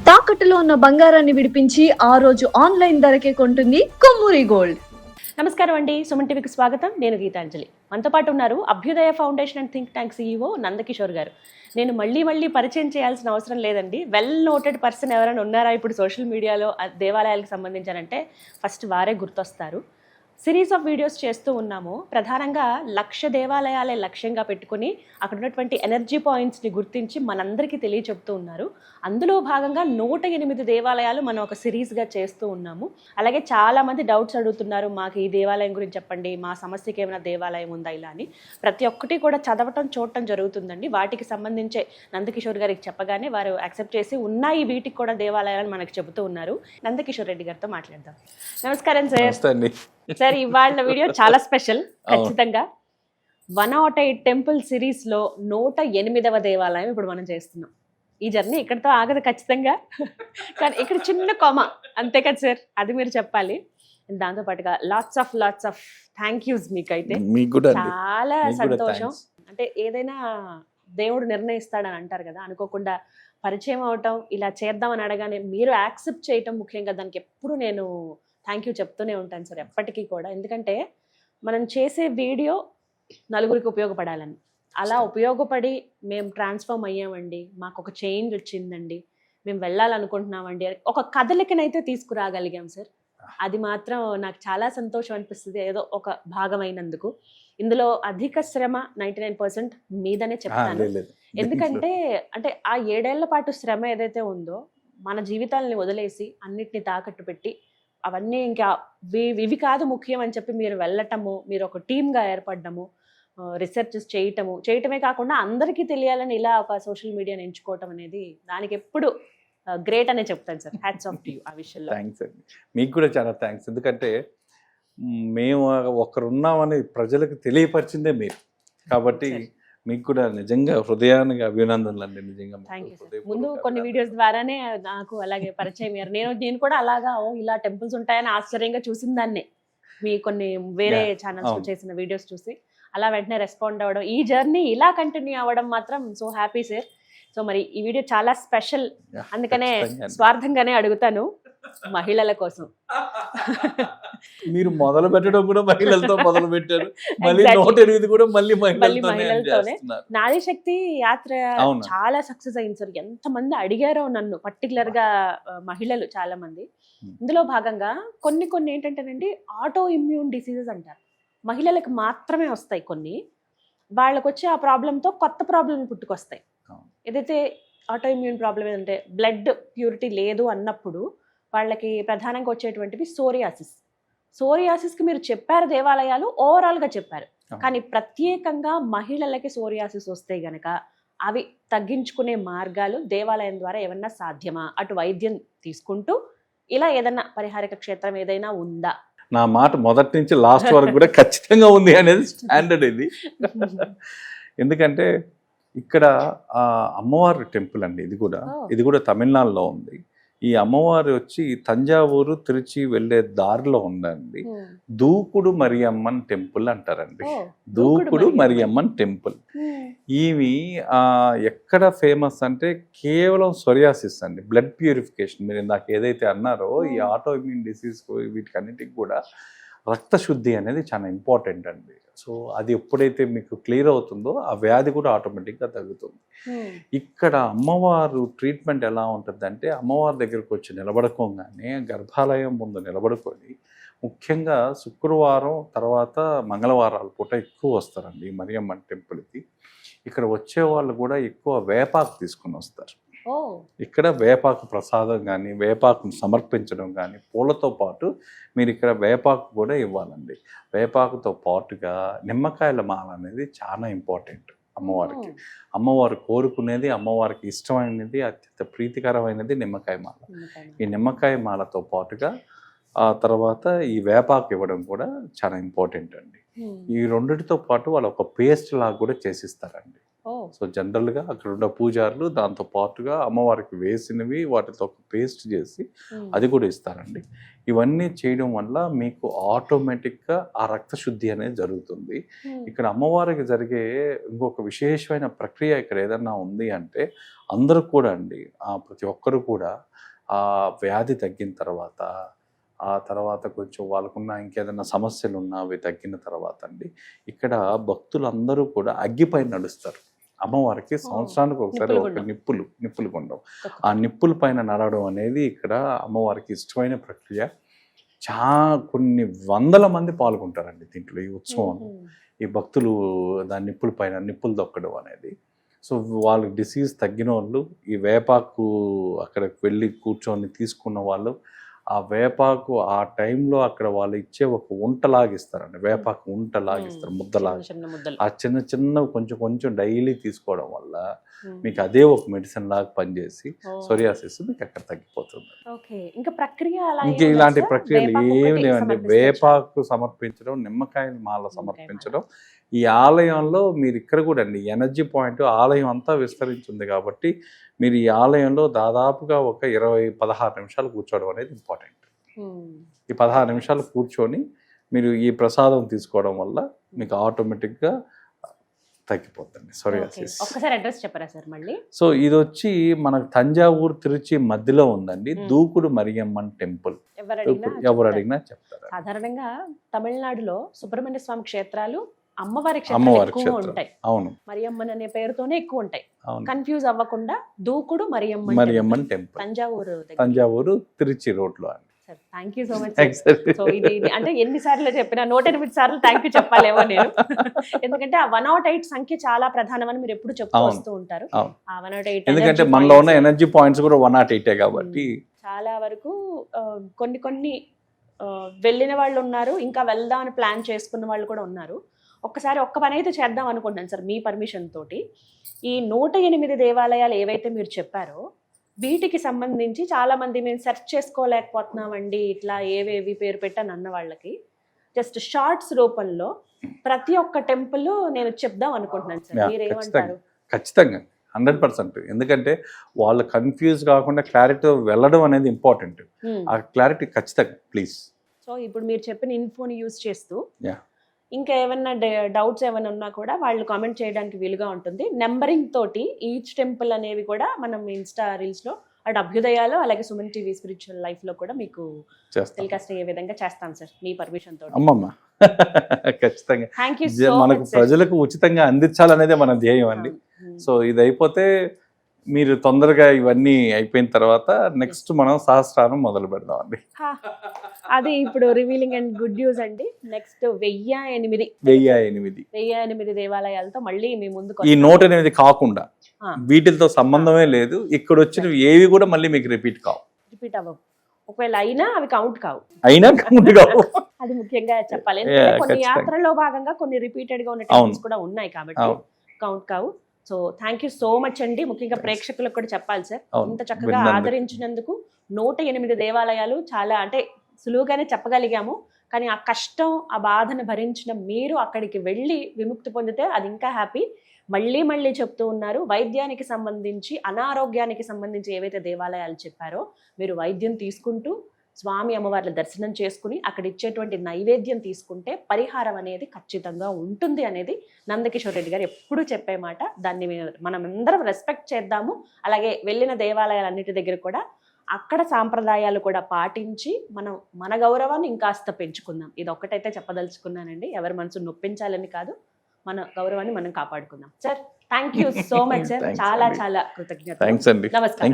తాకట్టులో ఉన్న బంగారాన్ని విడిపించి ఆ రోజు ఆన్లైన్ ధరకే కొంటుంది కొమ్మూరి గోల్డ్. నమస్కారం అండి, సుమన్ టీవీకి స్వాగతం. నేను గీతాంజలి. మనతో పాటు ఉన్నారు అభ్యుదయ foundation and think tank CEO Nandakishore గారు. నేను మళ్ళీ పరిచయం చేయాల్సిన అవసరం లేదండి. వెల్ నోటెడ్ పర్సన్ ఎవరైనా ఉన్నారా ఇప్పుడు సోషల్ మీడియాలో దేవాలయాలకు సంబంధించారంటే ఫస్ట్ వారే గుర్తొస్తారు. సిరీస్ ఆఫ్ వీడియోస్ చేస్తూ ఉన్నాము. ప్రధానంగా 1,00,000 దేవాలయాలే లక్ష్యంగా పెట్టుకుని అక్కడ ఉన్నటువంటి ఎనర్జీ పాయింట్స్ని గుర్తించి మనందరికీ తెలియచెప్తూ ఉన్నారు. అందులో భాగంగా 108 దేవాలయాలు మనం ఒక సిరీస్గా చేస్తూ ఉన్నాము. అలాగే చాలామంది డౌట్స్ అడుగుతున్నారు, మాకు ఈ దేవాలయం గురించి చెప్పండి, మా సమస్యకి ఏమైనా దేవాలయం ఉందా ఇలా అని. ప్రతి ఒక్కటి కూడా చదవటం చూడటం జరుగుతుందండి. వాటికి సంబంధించే నందకిషోర్ గారికి చెప్పగానే వారు యాక్సెప్ట్ చేసి ఉన్నాయి వీటికి కూడా దేవాలయాలను మనకు చెబుతూ ఉన్నారు. నందకిషోర్ రెడ్డి గారితో మాట్లాడదాం. నమస్కారం సార్. సార్, ఇవాళ వీడియో చాలా స్పెషల్. ఖచ్చితంగా 108 టెంపుల్ సిరీస్ లో 108వ దేవాలయం ఇప్పుడు మనం చేస్తున్నాం. ఈ జర్నీ ఇక్కడితో ఆగదు ఖచ్చితంగా, కానీ ఇక్కడ చిన్న కొమ అంతే కదా సార్, అది మీరు చెప్పాలి. దాంతో పాటుగా లాట్స్ ఆఫ్ థ్యాంక్ యూస్ మీకైతే. చాలా సంతోషం. అంటే ఏదైనా దేవుడు నిర్ణయిస్తాడని అంటారు కదా, అనుకోకుండా పరిచయం అవటం, ఇలా చేద్దామని అడగానే మీరు యాక్సెప్ట్ చేయటం ముఖ్యంగా, దానికి ఎప్పుడు నేను థ్యాంక్ యూ చెప్తూనే ఉంటాను సార్ ఎప్పటికీ కూడా. ఎందుకంటే మనం చేసే వీడియో నలుగురికి ఉపయోగపడాలని, అలా ఉపయోగపడి మేము ట్రాన్స్ఫార్మ్ అయ్యామండి, మాకు ఒక చేంజ్ వచ్చిందండి, మేము వెళ్ళాలనుకుంటున్నామండి, ఒక కదలికనైతే తీసుకురాగలిగాం సార్. అది మాత్రం నాకు చాలా సంతోషం అనిపిస్తుంది, ఏదో ఒక భాగమైనందుకు. ఇందులో అధిక శ్రమ 99% మీదనే చెప్తాను. ఎందుకంటే అంటే ఆ 7 ఏళ్ల పాటు శ్రమ ఏదైతే ఉందో, మన జీవితాలని వదిలేసి అన్నిటిని తాకట్టు పెట్టి అవన్నీ ఇంకా ఇవి కాదు ముఖ్యం అని చెప్పి మీరు వెళ్ళటము, మీరు ఒక టీమ్గా ఏర్పడము, రీసెర్చెస్ చేయటమే కాకుండా అందరికీ తెలియాలని ఇలా ఒక సోషల్ మీడియాని ఎంచుకోవటం అనేది, దానికి ఎప్పుడు గ్రేట్ అనే చెప్తాను sir. Hats off to you ఆ విషయంలో. థ్యాంక్స్ అండి, మీకు కూడా చాలా థ్యాంక్స్. ఎందుకంటే మేము ఒకరున్నామని ప్రజలకు తెలియపరిచిందే మీరు, కాబట్టి మీకు కూడా నిజంగా హృదయానికి అభినందనలు అండి. నిజంగా ముందు కొన్ని వీడియోస్ ద్వారానే నాకు అలాగే పరిచయం అయ్యారు. నేను కూడా అలాగా ఇలా టెంపుల్స్ ఉంటాయని ఆశ్చర్యంగా చూసిన దాన్నే మీ కొన్ని వేరే ఛానల్స్ చేసిన వీడియోస్ చూసి అలా వెంటనే రెస్పాండ్ అవ్వడం, ఈ జర్నీ ఇలా కంటిన్యూ అవ్వడం మాత్రం సో హ్యాపీ సార్. సో మరి ఈ వీడియో చాలా స్పెషల్, అందుకనే స్వార్థంగానే అడుగుతాను, మహిళల కోసం. మీరు మొదలు పెట్టడం కూడా మహిళలతో మొదలు పెట్టారు, మళ్ళీ 108 కూడా మళ్ళీ మహిళలతోనే. నారీ శక్తి యాత్ర చాలా సక్సెస్ అయింది సార్. ఎంతమంది అడిగారో నన్ను, పర్టికులర్ గా మహిళలు చాలా మంది. ఇందులో భాగంగా కొన్ని ఏంటంటేనండి, ఆటో ఇమ్యూన్ డిసీజెస్ అంటారు, మహిళలకు మాత్రమే వస్తాయి కొన్ని. వాళ్ళకు వచ్చే ఆ ప్రాబ్లంతో కొత్త ప్రాబ్లం పుట్టుకొస్తాయి. ఏదైతే ఆటో ఇమ్యూన్ ప్రాబ్లం ఏంటంటే బ్లడ్ ప్యూరిటీ లేదు అన్నప్పుడు వాళ్ళకి ప్రధానంగా వచ్చేటువంటివి సోరియాసిస్కి మీరు చెప్పారు దేవాలయాలు ఓవరాల్గా చెప్పారు, కానీ ప్రత్యేకంగా మహిళలకి సోరియాసిస్ వస్తే గనక అవి తగ్గించుకునే మార్గాలు దేవాలయం ద్వారా ఏమన్నా సాధ్యమా, అటు వైద్యం తీసుకుంటూ ఇలా ఏదన్నా పరిహారక క్షేత్రం ఏదైనా ఉందా? నా మాట మొదటి నుంచి లాస్ట్ వరకు కూడా ఖచ్చితంగా ఉంది అనేది స్టాండర్డ్ ఇది. ఎందుకంటే ఇక్కడ అమ్మవారి టెంపుల్ అండి, ఇది కూడా తమిళనాడులో ఉంది. ఈ అమ్మవారు వచ్చి తంజావూరు తిరుచి వెళ్ళే దారిలో ఉందండి. దూకుడు మరియమ్మన్ టెంపుల్ అంటారండి, దూకుడు మరియమ్మన్ టెంపుల్. ఇవి ఎక్కడ ఫేమస్ అంటే కేవలం సోరియాసిస్ అండి, బ్లడ్ ప్యూరిఫికేషన్. మీరు నాకు ఏదైతే అన్నారో ఈ ఆటో ఇమ్యూన్ డిసీజ్ వీటికన్నిటికి కూడా రక్తశుద్ధి అనేది చాలా ఇంపార్టెంట్ అండి. సో అది ఎప్పుడైతే మీకు క్లియర్ అవుతుందో ఆ వ్యాధి కూడా ఆటోమేటిక్గా తగ్గుతుంది. ఇక్కడ అమ్మవారు ట్రీట్మెంట్ ఎలా ఉంటుందంటే, అమ్మవారి దగ్గరకు వచ్చి నిలబడుకోగానే గర్భాలయం ముందు నిలబడుకొని, ముఖ్యంగా శుక్రవారం తర్వాత మంగళవారాల పూట ఎక్కువ వస్తారండి మరియమ్మ టెంపుల్కి. ఇక్కడ వచ్చే వాళ్ళు కూడా ఎక్కువ వేపాకు తీసుకుని వస్తారు. ఇక్కడ వేపాకు ప్రసాదం కానీ వేపాకును సమర్పించడం కానీ, పూలతో పాటు మీరు ఇక్కడ వేపాకు కూడా ఇవ్వాలండి. వేపాకుతో పాటుగా నిమ్మకాయల మాల అనేది చాలా ఇంపార్టెంట్ అమ్మవారికి. అమ్మవారు కోరుకునేది, అమ్మవారికి ఇష్టమైనది, అత్యంత ప్రీతికరమైనది నిమ్మకాయ మాల. ఈ నిమ్మకాయ మాలతో పాటుగా ఆ తర్వాత ఈ వేపాకు ఇవ్వడం కూడా చాలా ఇంపార్టెంట్ అండి. ఈ రెండిటితో పాటు వాళ్ళు ఒక పేస్ట్ లాగా కూడా చేసిస్తారండి. ఓ సో జనరల్గా అక్కడ ఉన్న పూజారులు దాంతో పాటుగా అమ్మవారికి వేసినవి వాటితో పేస్ట్ చేసి అది కూడా ఇస్తారండి. ఇవన్నీ చేయడం వల్ల మీకు ఆటోమేటిక్గా ఆ రక్త శుద్ధి అనేది జరుగుతుంది. ఇక్కడ అమ్మవారికి జరిగే ఇంకొక విశేషమైన ప్రక్రియ ఇక్కడ ఏదన్నా ఉంది అంటే అందరూ కూడా అండి, ప్రతి ఒక్కరు కూడా ఆ వ్యాధి తగ్గిన తర్వాత, ఆ తర్వాత కొంచెం వాళ్ళకున్న ఇంకేదైనా సమస్యలు ఉన్నా అవి తగ్గిన తర్వాత అండి, ఇక్కడ భక్తులందరూ కూడా అగ్గిపైన నడుస్తారు. అమ్మవారికి సంవత్సరానికి ఒకసారి ఒక నిప్పులు కొండం, ఆ నిప్పుల పైన నడవడం అనేది ఇక్కడ అమ్మవారికి ఇష్టమైన ప్రక్రియ. కొన్ని వందల మంది పాల్గొంటారండి దీంట్లో, ఈ ఉత్సవం. ఈ భక్తులు దాని నిప్పుల పైన నిప్పులు దొక్కడం అనేది. సో వాళ్ళకి డిసీజ్ తగ్గిన వాళ్ళు ఈ వేపాకు అక్కడికి వెళ్ళి కూర్చొని తీసుకున్న వాళ్ళు ఆ వేపాకు ఆ టైంలో అక్కడ వాళ్ళు ఇచ్చే ఒక ఉంటలాగిస్తారండి, వేపాకు ఉంటలాగిస్తారు, ముద్దలాగా. ఆ చిన్న చిన్న కొంచెం కొంచెం డైలీ తీసుకోవడం వల్ల మీకు అదే ఒక మెడిసిన్ లాగా పనిచేసి సోరియాసిస్ మీకు అక్కడ తగ్గిపోతుంది. ఇంకా ఇలాంటి ప్రక్రియలు ఏమి లేవండి. వేపాకు సమర్పించడం, నిమ్మకాయల మాల సమర్పించడం. ఈ ఆలయంలో మీరు ఇక్కడ కూడా అండి ఎనర్జీ పాయింట్ ఆలయం అంతా విస్తరించింది కాబట్టి మీరు ఈ ఆలయంలో దాదాపుగా ఒక 16 నిమిషాలు కూర్చోవడం అనేది ఇంపార్టెంట్. ఈ 16 నిమిషాలు కూర్చొని మీరు ఈ ప్రసాదం తీసుకోవడం వల్ల మీకు ఆటోమేటిక్గా తగ్గిపోతుంది సోరియాసిస్. ఒక్కసారి అడ్రస్ చెప్పరా సార్ మళ్ళీ? సో ఇది వచ్చి మనకు తంజావూరు తిరుచి మధ్యలో ఉందండి, దూకుడు మరియమ్మన్ టెంపుల్. ఎవరు అడిగినా చెప్తారు. సాధారణంగా తమిళనాడులో సుబ్రహ్మణ్య స్వామి క్షేత్రాలు అమ్మవారి క్షేత్రాలు ఉంటాయి. అవును, మరియమ్మన్ అనే పేరుతోనే ఎక్కువ ఉంటాయి. కన్ఫ్యూజ్ అవ్వకుండా దూకుడు మరియమ్మన్ టెంపుల్ తంజావూరు తిరుచి రోడ్ లో. Thank you so much. So ఇది అంటే ఎన్నిసార్లు చెప్పినా 108 సార్లు థ్యాంక్ యూ చెప్పాలేమో నేను, ఎందుకంటే ఆ 108 సంఖ్య చాలా ప్రధానమని మీరు ఎప్పుడు చెప్తూ వస్తూ ఉంటారు. ఆ 108 ఎందుకంటే మనలో ఉన్న ఎనర్జీ పాయింట్స్ కూడా 108 కాబట్టి చాలా వరకు కొన్ని వెళ్ళిన వాళ్ళు ఉన్నారు, ఇంకా వెళ్దాం అని ప్లాన్ చేసుకున్న వాళ్ళు కూడా ఉన్నారు. ఒక్క పని అయితే చేద్దాం అనుకుంటున్నాను సార్ మీ పర్మిషన్ తోటి. ఈ 108 దేవాలయాలు ఏవైతే మీరు చెప్పారో వీటికి సంబంధించి చాలా మంది మేము సెర్చ్ చేసుకోలేకపోతున్నామండి, ఇట్లా ఏవేవి పేరు పెట్టాను అన్న వాళ్ళకి జస్ట్ షార్ట్స్ రూపంలో ప్రతి ఒక్క టెంపుల్ నేను చెప్దాం అనుకుంటున్నాను సార్. మీరేమంటారు? ఖచ్చితంగా 100%. ఎందుకంటే వాళ్ళు కన్ఫ్యూజ్ కాకుండా క్లారిటీ వెళ్ళడం అనేది ఇంపార్టెంట్. ఆ క్లారిటీ ఖచ్చితంగా ప్లీజ్. సో ఇప్పుడు మీరు చెప్పిన ఇన్ఫోని యూజ్ చేస్తూ ఇంకా ఏమన్నా డౌట్స్ ఏమైనా ఉన్నా కూడా వాళ్ళు కామెంట్ చేయడానికి వీలుగా ఉంటుంది. నెంబరింగ్ తోటి ఈచ్ టెంపుల్ అనేవి కూడా మనం ఇన్స్టా రీల్స్ లో అటు అభ్యుదయాలు అలాగే సుమన్ టీవీ స్పిరిచువల్ లైఫ్ లో కూడా మీకు టెలికాస్ట్ అయ్యే విధంగా చేస్తాం సార్ మీ పర్మిషన్ తోటి. అమ్మమ్మ ఖచ్చితంగా. Thank you so much. మనకు ప్రజలకు ఉచితంగా అందించాలనేదే మన ధ్యేయం అండి. సో ఇది అయిపోతే మీరు తొందరగా ఇవన్నీ అయిపోయిన తర్వాత నెక్స్ట్ మనం సహస్రానం మొదలు పెడదాం అండి. అది ఇప్పుడు రివీలింగ్ అండ్ గుడ్ న్యూస్ అండి. నెక్స్ట్ 1008 దేవాలయాలతో మళ్ళీ మీ ముందుకు. ఈ 108 కాకుండా వీటితో సంబంధమే లేదు, ఇక్కడ వచ్చినవి ఏవి కూడా మళ్ళీ మీకు రిపీట్ అవ్వవు. ఒకవేళ అయినా అవి కౌంట్ కావు. అది ముఖ్యంగా చెప్పాలి. కొన్ని యాత్రలో భాగంగా కొన్ని రిపీటెడ్ గా ఉన్న టెంపుల్స్ కూడా ఉన్నాయి కాబట్టి కౌంట్ కావు. So thank you so much అండి. ముఖ్యంగా ప్రేక్షకులకు కూడా చెప్పాలి సార్, ఇంత చక్కగా ఆదరించినందుకు. 108 దేవాలయాలు చాలా అంటే సులువుగానే చెప్పగలిగాము, కానీ ఆ కష్టం ఆ బాధను భరించిన మీరు అక్కడికి వెళ్ళి విముక్తి పొందితే అది ఇంకా హ్యాపీ. మళ్ళీ చెప్తూ ఉన్నారు, వైద్యానికి సంబంధించి అనారోగ్యానికి సంబంధించి ఏవైతే దేవాలయాలు చెప్పారో మీరు వైద్యం తీసుకుంటూ స్వామి అమ్మవార్ల దర్శనం చేసుకుని అక్కడ ఇచ్చేటువంటి నైవేద్యం తీసుకుంటే పరిహారం అనేది ఖచ్చితంగా ఉంటుంది అనేది నందకిషోర్ రెడ్డి గారు ఎప్పుడూ చెప్పే మాట. దాన్ని మనం అందరం రెస్పెక్ట్ చేద్దాము. అలాగే వెళ్ళిన దేవాలయాలన్నిటి దగ్గర కూడా అక్కడ సాంప్రదాయాలు కూడా పాటించి మనం మన గౌరవాన్ని ఇంకాస్త పెంచుకుందాం. ఇది ఒక్కటైతే చెప్పదలుచుకున్నానండి. ఎవరి మనసు నొప్పించాలని కాదు, మన గౌరవాన్ని మనం కాపాడుకుందాం. Sir thank you so much sir. చాలా కృతజ్ఞతలు. నమస్కారం.